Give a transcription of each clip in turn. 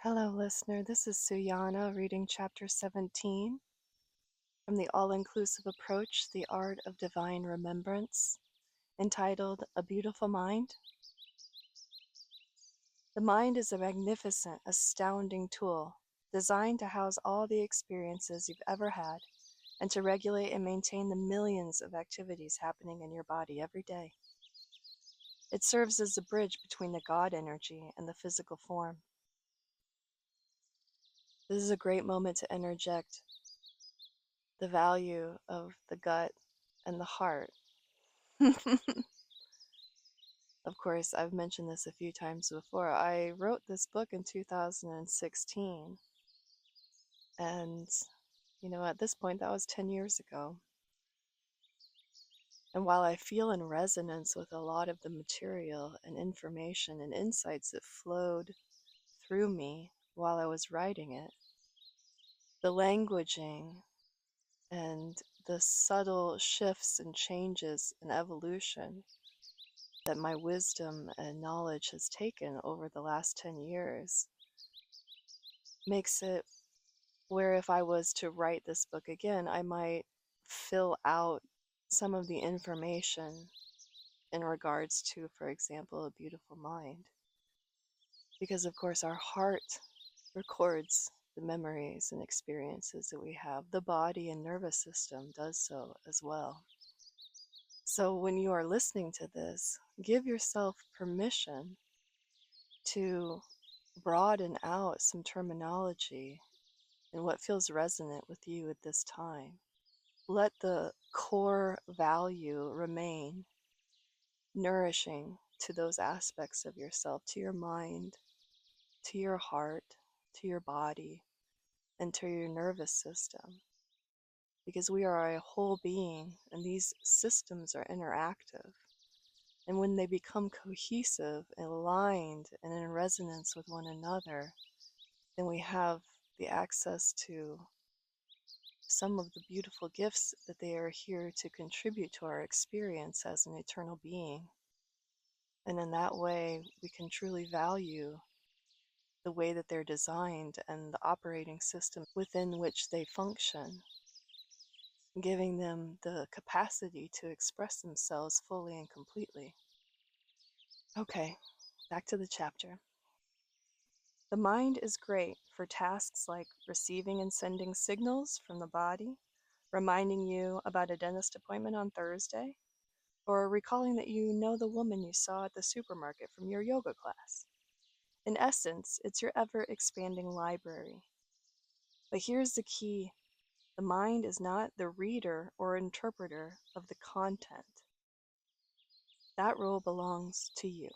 Hello, listener. This is Suyana reading Chapter 17 from the All-Inclusive Approach, the Art of Divine Remembrance, entitled A Beautiful Mind. The mind is a magnificent, astounding tool designed to house all the experiences you've ever had and to regulate and maintain the millions of activities happening in your body every day. It serves as a bridge between the God energy and the physical form. This is a great moment to interject the value of the gut and the heart. Of course, I've mentioned this a few times before. I wrote this book in 2016, and at this point that was 10 years ago. And while I feel in resonance with a lot of the material and information and insights that flowed through me while I was writing it, the languaging and the subtle shifts and changes and evolution that my wisdom and knowledge has taken over the last 10 years makes it where if I was to write this book again, I might fill out some of the information in regards to, for example, a beautiful mind. Because of course our heart records the memories and experiences that we have. The body and nervous system does so as well. So when you are listening to this, give yourself permission to broaden out some terminology and what feels resonant with you at this time. Let the core value remain nourishing to those aspects of yourself, to your mind, to your heart, to your body, and to your nervous system. Because we are a whole being, and these systems are interactive. And when they become cohesive and aligned and in resonance with one another, then we have the access to some of the beautiful gifts that they are here to contribute to our experience as an eternal being. And in that way, we can truly value the way that they're designed and the operating system within which they function, giving them the capacity to express themselves fully and completely. Okay, back to the chapter. The mind is great for tasks like receiving and sending signals from the body, reminding you about a dentist appointment on Thursday, or recalling that you know the woman you saw at the supermarket from your yoga class. In essence, it's your ever-expanding library. But here's the key. The mind is not the reader or interpreter of the content. That role belongs to you.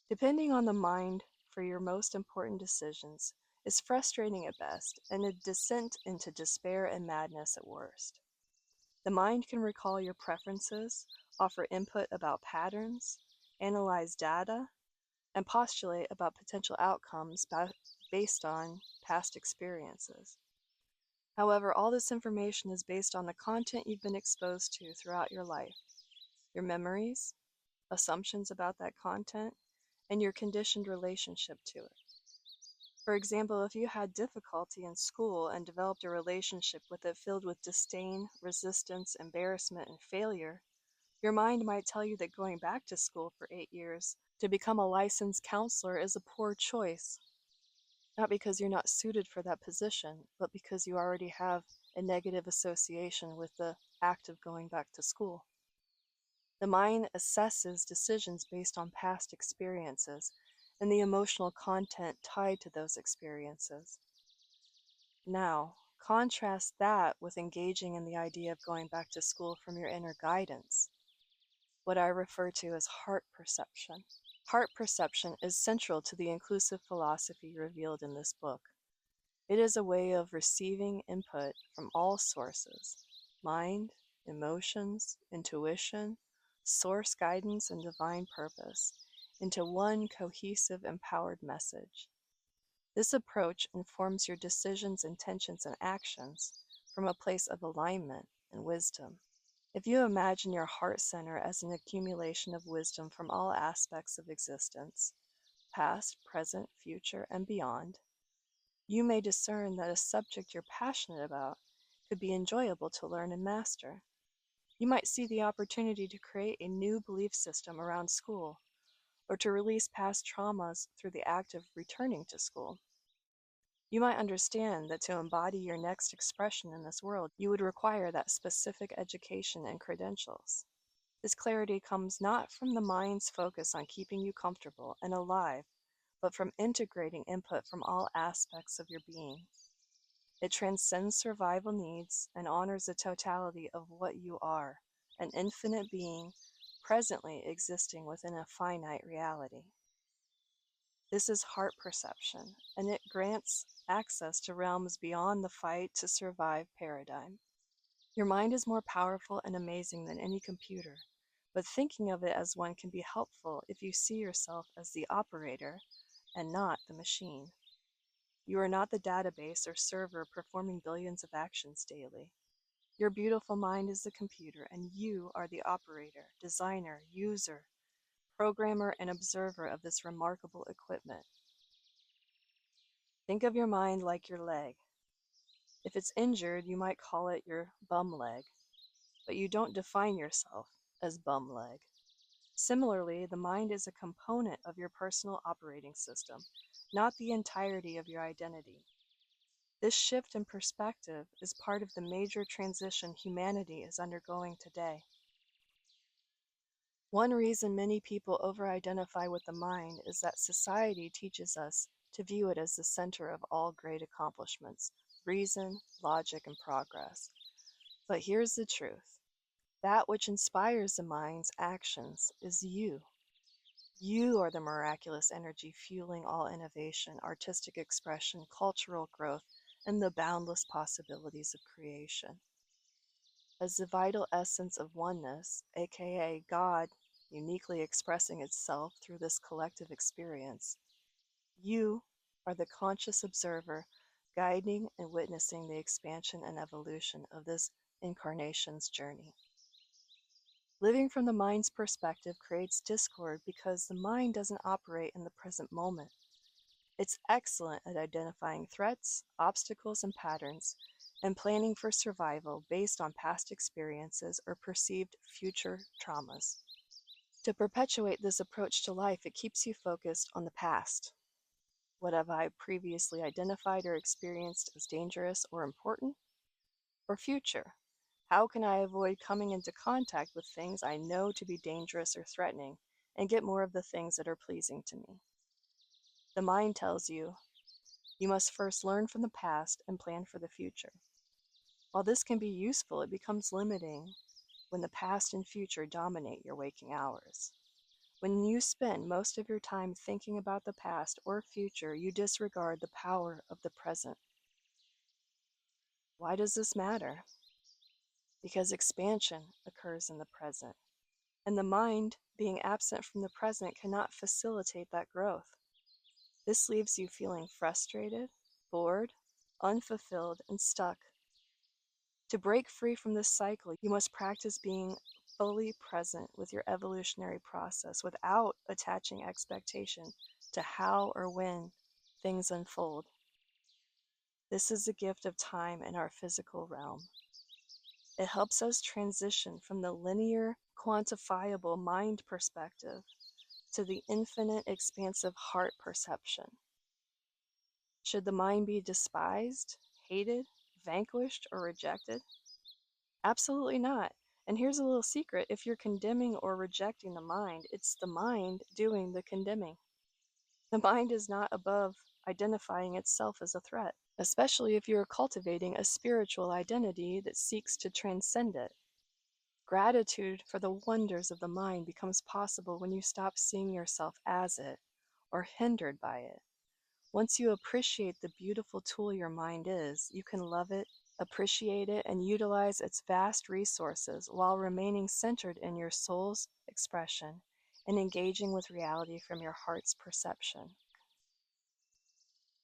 Depending on the mind for your most important decisions is frustrating at best and a descent into despair and madness at worst. The mind can recall your preferences, offer input about patterns, analyze data, and postulate about potential outcomes based on past experiences. However, all this information is based on the content you've been exposed to throughout your life, your memories, assumptions about that content, and your conditioned relationship to it. For example, if you had difficulty in school and developed a relationship with it filled with disdain, resistance, embarrassment, and failure, your mind might tell you that going back to school for 8 years to become a licensed counselor is a poor choice. Not because you're not suited for that position, but because you already have a negative association with the act of going back to school. The mind assesses decisions based on past experiences and the emotional content tied to those experiences. Now, contrast that with engaging in the idea of going back to school from your inner guidance, what I refer to as heart perception. Heart perception is central to the inclusive philosophy revealed in this book. It is a way of receiving input from all sources: mind, emotions, intuition, source guidance, and divine purpose, into one cohesive, empowered message. This approach informs your decisions, intentions, and actions from a place of alignment and wisdom. If you imagine your heart center as an accumulation of wisdom from all aspects of existence, past, present, future, and beyond, you may discern that a subject you're passionate about could be enjoyable to learn and master. You might see the opportunity to create a new belief system around school, or to release past traumas through the act of returning to school. You might understand that to embody your next expression in this world, you would require that specific education and credentials. This clarity comes not from the mind's focus on keeping you comfortable and alive, but from integrating input from all aspects of your being. It transcends survival needs and honors the totality of what you are, an infinite being presently existing within a finite reality. This is heart perception, and it grants access to realms beyond the fight to survive paradigm. Your mind is more powerful and amazing than any computer, but thinking of it as one can be helpful if you see yourself as the operator and not the machine. You are not the database or server performing billions of actions daily. Your beautiful mind is the computer, and you are the operator, designer, user, programmer, and observer of this remarkable equipment. Think of your mind like your leg. If it's injured, you might call it your bum leg, but you don't define yourself as bum leg. Similarly, the mind is a component of your personal operating system, not the entirety of your identity. This shift in perspective is part of the major transition humanity is undergoing today. One reason many people over-identify with the mind is that society teaches us to view it as the center of all great accomplishments, reason, logic, and progress. But here's the truth. That which inspires the mind's actions is you. You are the miraculous energy fueling all innovation, artistic expression, cultural growth, and the boundless possibilities of creation. As the vital essence of oneness, aka God, uniquely expressing itself through this collective experience, you are the conscious observer guiding and witnessing the expansion and evolution of this incarnation's journey. Living from the mind's perspective creates discord because the mind doesn't operate in the present moment. It's excellent at identifying threats, obstacles, and patterns, and planning for survival based on past experiences or perceived future traumas. To perpetuate this approach to life, it keeps you focused on the past. What have I previously identified or experienced as dangerous or important? Or future? How can I avoid coming into contact with things I know to be dangerous or threatening and get more of the things that are pleasing to me? The mind tells you, you must first learn from the past and plan for the future. While this can be useful, it becomes limiting when the past and future dominate your waking hours. When you spend most of your time thinking about the past or future, you disregard the power of the present. Why does this matter? Because expansion occurs in the present, and the mind, being absent from the present, cannot facilitate that growth. This leaves you feeling frustrated, bored, unfulfilled, and stuck. To break free from this cycle, you must practice being fully present with your evolutionary process without attaching expectation to how or when things unfold. This is the gift of time in our physical realm. It helps us transition from the linear, quantifiable mind perspective to the infinite, expansive heart perception. Should the mind be despised, hated, vanquished, or rejected? Absolutely not. And here's a little secret. If you're condemning or rejecting the mind, it's the mind doing the condemning. The mind is not above identifying itself as a threat, especially if you're cultivating a spiritual identity that seeks to transcend it. Gratitude for the wonders of the mind becomes possible when you stop seeing yourself as it or hindered by it. Once you appreciate the beautiful tool your mind is, you can love it, appreciate it, and utilize its vast resources while remaining centered in your soul's expression and engaging with reality from your heart's perception.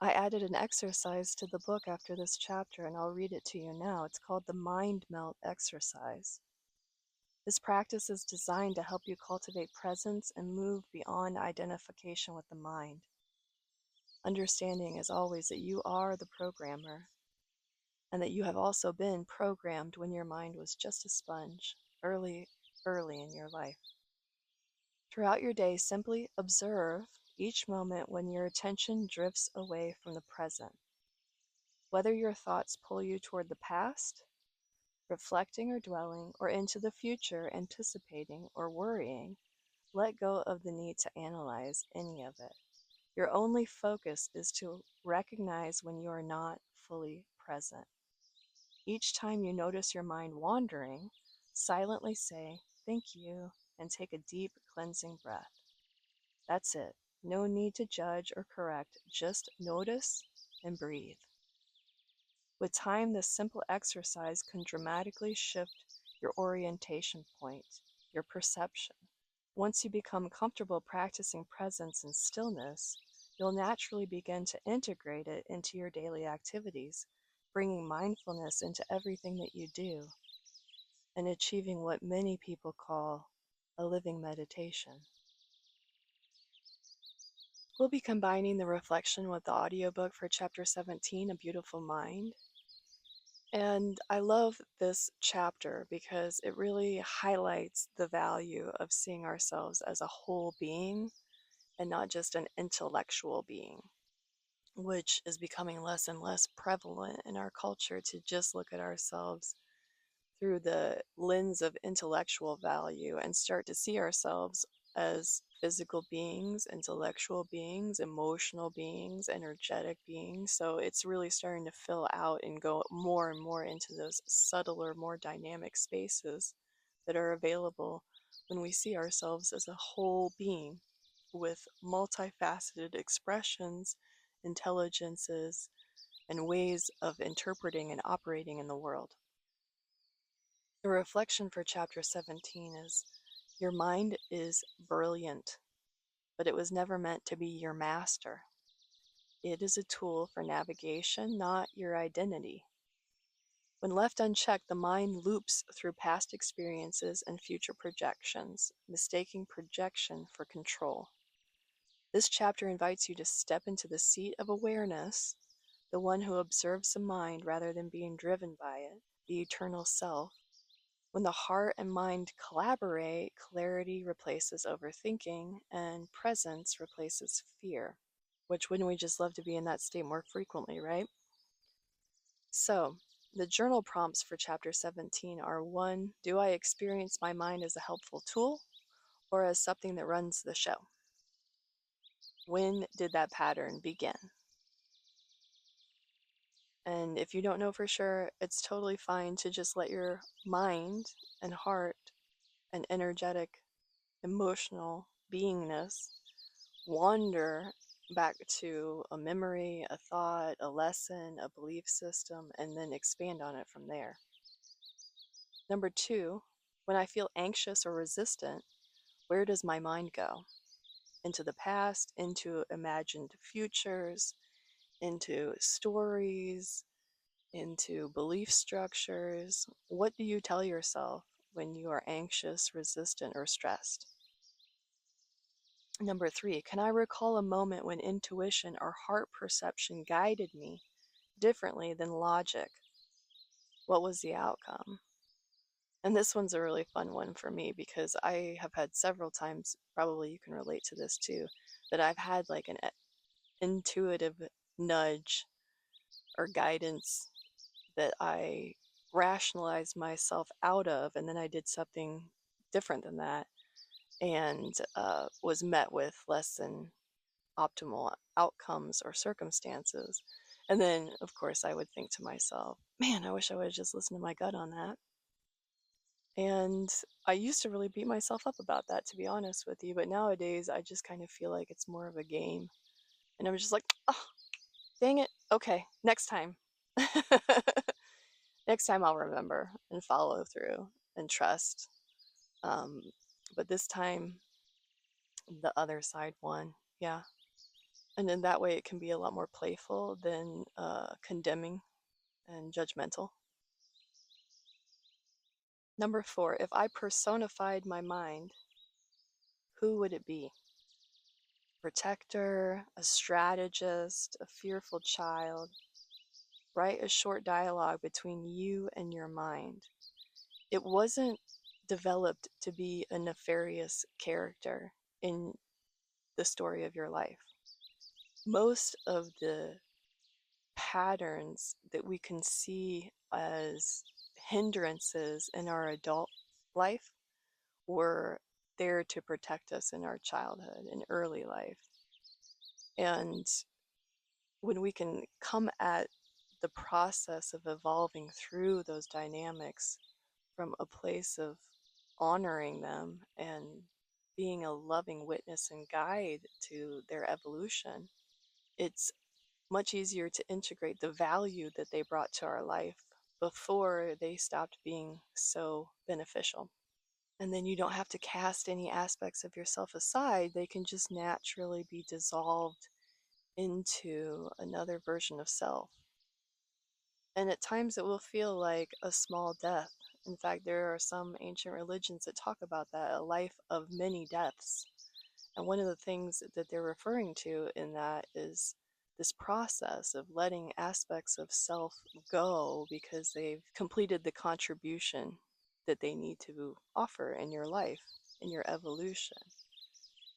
I added an exercise to the book after this chapter, and I'll read it to you now. It's called the Mind Melt Exercise. This practice is designed to help you cultivate presence and move beyond identification with the mind. Understanding as always that you are the programmer and that you have also been programmed when your mind was just a sponge early in your life. Throughout your day, simply observe each moment when your attention drifts away from the present. Whether your thoughts pull you toward the past, reflecting or dwelling, or into the future, anticipating or worrying, let go of the need to analyze any of it. Your only focus is to recognize when you are not fully present. Each time you notice your mind wandering, silently say, "Thank you," and take a deep cleansing breath. That's it. No need to judge or correct, just notice and breathe. With time, this simple exercise can dramatically shift your orientation point, your perception. Once you become comfortable practicing presence and stillness, you'll naturally begin to integrate it into your daily activities, bringing mindfulness into everything that you do, and achieving what many people call a living meditation. We'll be combining the reflection with the audiobook for Chapter 17, A Beautiful Mind. And I love this chapter because it really highlights the value of seeing ourselves as a whole being and not just an intellectual being, which is becoming less and less prevalent in our culture to just look at ourselves through the lens of intellectual value and start to see ourselves as physical beings, intellectual beings, emotional beings, energetic beings. So it's really starting to fill out and go more and more into those subtler, more dynamic spaces that are available when we see ourselves as a whole being with multifaceted expressions, intelligences, and ways of interpreting and operating in the world. The reflection for chapter 17 is, your mind is brilliant, but it was never meant to be your master. It is a tool for navigation, not your identity. When left unchecked, the mind loops through past experiences and future projections, mistaking projection for control. This chapter invites you to step into the seat of awareness, the one who observes the mind rather than being driven by it, the eternal self. When the heart and mind collaborate, clarity replaces overthinking and presence replaces fear, which wouldn't we just love to be in that state more frequently, right? So, the journal prompts for chapter 17 are: 1, do I experience my mind as a helpful tool or as something that runs the show? When did that pattern begin? And if you don't know for sure, it's totally fine to just let your mind and heart and energetic, emotional beingness wander back to a memory, a thought, a lesson, a belief system, and then expand on it from there. Number 2, when I feel anxious or resistant, where does my mind go? Into the past, into imagined futures, into stories, into belief structures. What do you tell yourself when you are anxious, resistant, or stressed? Number 3, can I recall a moment when intuition or heart perception guided me differently than logic? What was the outcome? And this one's a really fun one for me because I have had several times, probably you can relate to this too, that I've had like an intuitive nudge or guidance that I rationalized myself out of, and then I did something different than that and was met with less than optimal outcomes or circumstances. And then, of course, I would think to myself, man, I wish I would have just listened to my gut on that. And I used to really beat myself up about that, to be honest with you. But nowadays, I just kind of feel like it's more of a game. And I'm just like, oh, dang it. Okay, next time. Next time I'll remember and follow through and trust. Um, but this time, the other side won. Yeah. And in that way, it can be a lot more playful than condemning and judgmental. Number 4, if I personified my mind, who would it be? Protector, a strategist, a fearful child? Write a short dialogue between you and your mind. It wasn't developed to be a nefarious character in the story of your life. Most of the patterns that we can see as hindrances in our adult life were there to protect us in our childhood and early life. And when we can come at the process of evolving through those dynamics from a place of honoring them and being a loving witness and guide to their evolution, it's much easier to integrate the value that they brought to our life before they stopped being so beneficial. And then you don't have to cast any aspects of yourself aside. They can just naturally be dissolved into another version of self. And at times it will feel like a small death. In fact, there are some ancient religions that talk about that, a life of many deaths. And one of the things that they're referring to in that is this process of letting aspects of self go because they've completed the contribution that they need to offer in your life, in your evolution.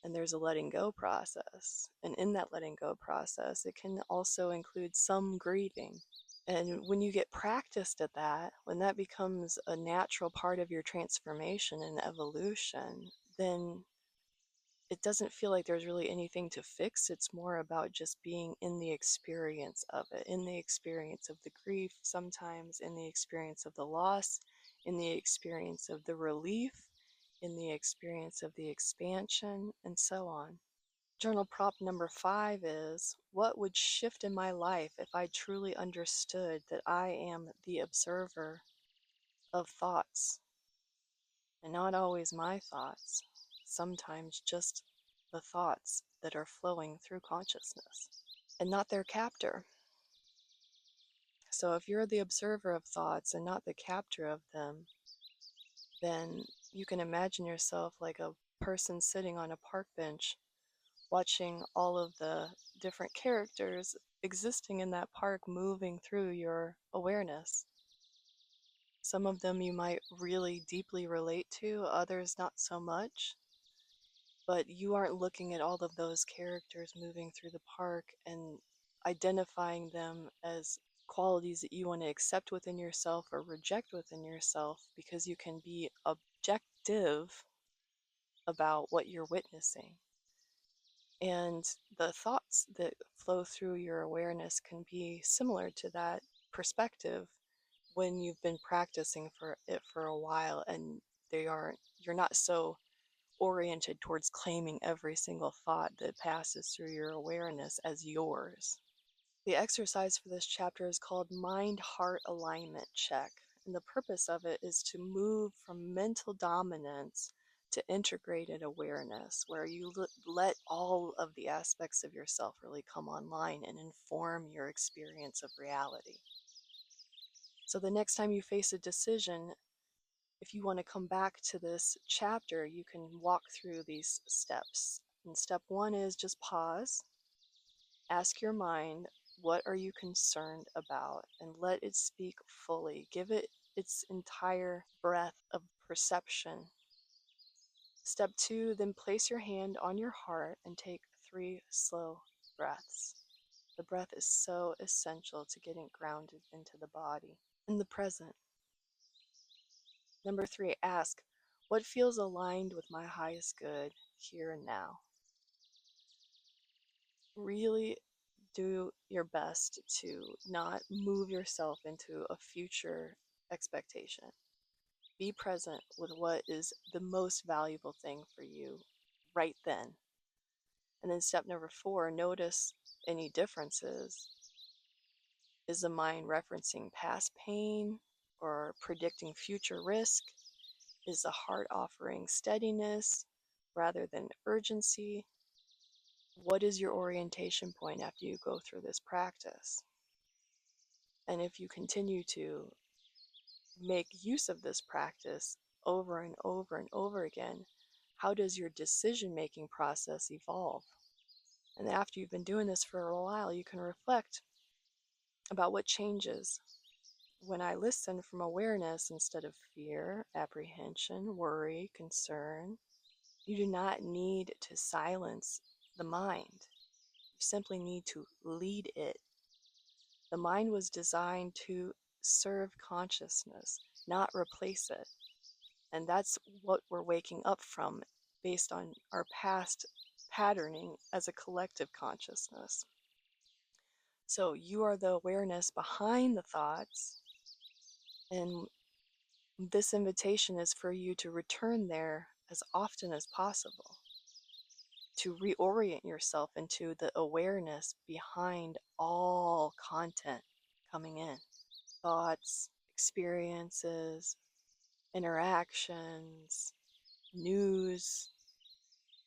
And there's a letting go process. And in that letting go process, it can also include some grieving. And when you get practiced at that, when that becomes a natural part of your transformation and evolution, then it doesn't feel like there's really anything to fix. It's more about just being in the experience of it, in the experience of the grief, sometimes in the experience of the loss, in the experience of the relief, in the experience of the expansion, and so on. Journal prompt number 5 is, what would shift in my life if I truly understood that I am the observer of thoughts? And not always my thoughts, sometimes just the thoughts that are flowing through consciousness and not their captor. So if you're the observer of thoughts and not the captor of them, then you can imagine yourself like a person sitting on a park bench watching all of the different characters existing in that park moving through your awareness. Some of them you might really deeply relate to, others not so much. But you aren't looking at all of those characters moving through the park and identifying them as qualities that you want to accept within yourself or reject within yourself, because you can be objective about what you're witnessing. And the thoughts that flow through your awareness can be similar to that perspective when you've been practicing for it for a while, and you're not so oriented towards claiming every single thought that passes through your awareness as yours. The exercise for this chapter is called Mind-Heart Alignment Check, and the purpose of it is to move from mental dominance to integrated awareness, where you let all of the aspects of yourself really come online and inform your experience of reality. So the next time you face a decision, if you want to come back to this chapter, you can walk through these steps. And step 1 is just pause, ask your mind, what are you concerned about? And let it speak fully. Give it its entire breadth of perception. Step 2, then place your hand on your heart and take 3 slow breaths. The breath is so essential to getting grounded into the body, in the present. Number 3, ask, what feels aligned with my highest good here and now? Really do your best to not move yourself into a future expectation. Be present with what is the most valuable thing for you right then. And then step number 4, notice any differences. Is the mind referencing past pain or predicting future risk? Is the heart offering steadiness rather than urgency? What is your orientation point after you go through this practice? And if you continue to make use of this practice over and over and over again, how does your decision-making process evolve? And after you've been doing this for a while, you can reflect about what changes when I listen from awareness instead of fear, apprehension, worry, concern. You do not need to silence the mind. You simply need to lead it. The mind was designed to serve consciousness, not replace it. And that's what we're waking up from based on our past patterning as a collective consciousness. So you are the awareness behind the thoughts, and this invitation is for you to return there as often as possible, to reorient yourself into the awareness behind all content coming in. Thoughts, experiences, interactions, news,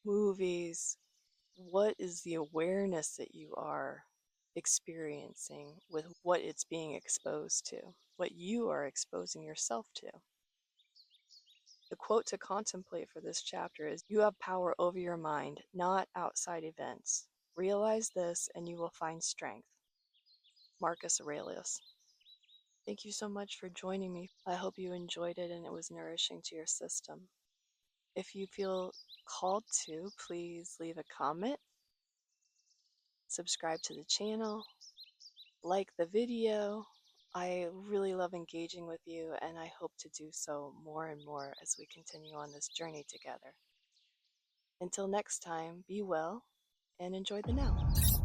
movies. What is the awareness that you are experiencing with what it's being exposed to, what you are exposing yourself to? The quote to contemplate for this chapter is, "You have power over your mind, not outside events. Realize this and you will find strength." Marcus Aurelius. Thank you so much for joining me. I hope you enjoyed it and it was nourishing to your system. If you feel called to, please leave a comment, subscribe to the channel, like the video. I really love engaging with you, and I hope to do so more and more as we continue on this journey together. Until next time, be well and enjoy the now.